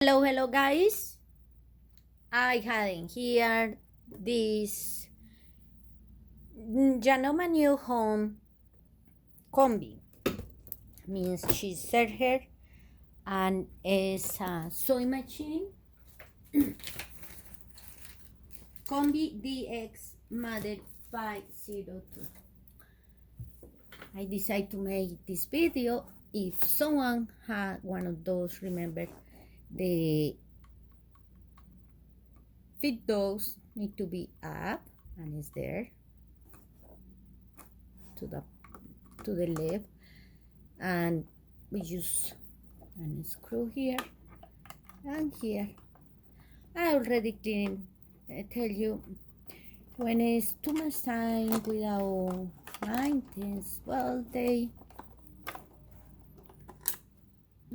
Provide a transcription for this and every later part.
Hello guys. I had in here this Janoma new home combi. Means she served her and is a sewing machine Combi DX Model 502. I decided to make this video if someone had one of those. Remember, the feet dogs need to be up and it's there to the left, and we use a screw here and here. I already cleaned. I tell you, when it's too much time without maintenance, well, they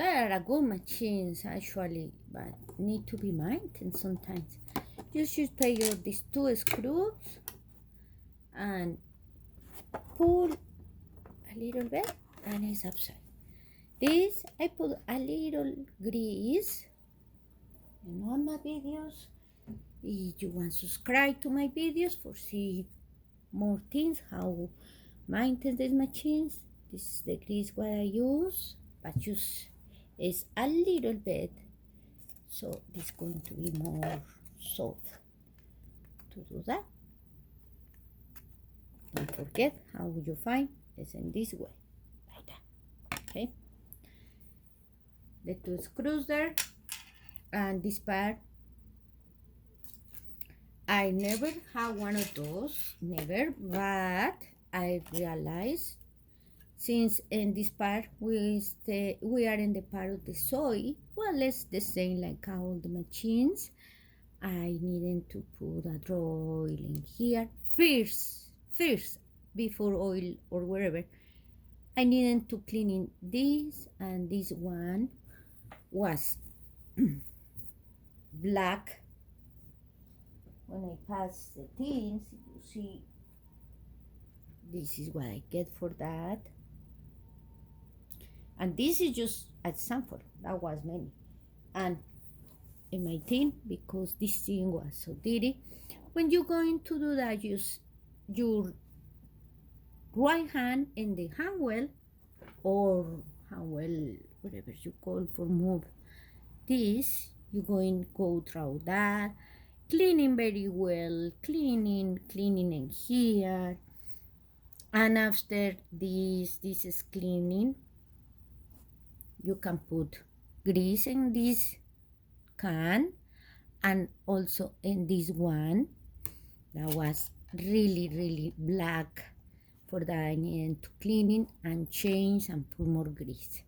are a good machines actually, but need to be maintained sometimes. You should take these two screws and pull a little bit and it's upside. This I put a little grease in all my videos. If you want to subscribe to my videos for see more things, how maintain these machines, this is the grease what I use, but use is a little bit, so this is going to be more soft. To do that, don't forget how you find it's in this way, like that. Okay, the two screws there, and this part I never had one of those, never, but I realized since in this part we are in the part of the soy, well, it's the same like all the machines. I needed to put a draw oil in here first before oil or wherever. I needed to clean in this, and this one was black. When I pass the things, you see, this is what I get for that. And this is just a sample. That was many. And in my thing, because this thing was so dirty, when you're going to do that, use your right hand in the hand well, or hand well, whatever you call for move this. You're going to go through that, cleaning very well, cleaning in here, and after this is cleaning, you can put grease in this can, and also in this one that was really black. For that I needed to clean it and change and put more grease,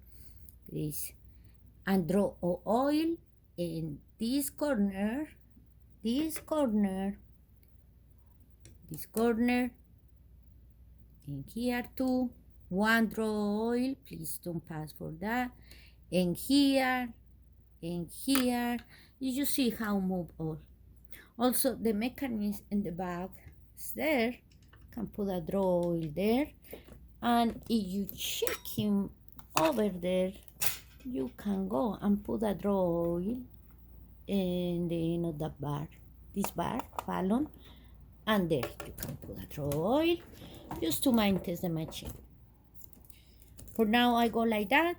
and draw oil in this corner, in here too. One draw oil, please don't pass for that. In here, you see how move all. Also the mechanism in the back is there. Can put a draw oil there, and if you check him over there, you can go and put a draw oil in the end of the bar, this bar ballon, and there you can put a draw oil just to maintain the machine. For now I go like that.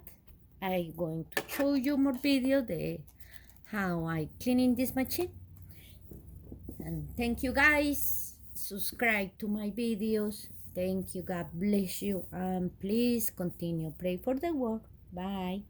I'm going to show you more video how I cleaning this machine. And thank you guys. Subscribe to my videos. Thank you. God bless you. And please continue pray for the world. Bye.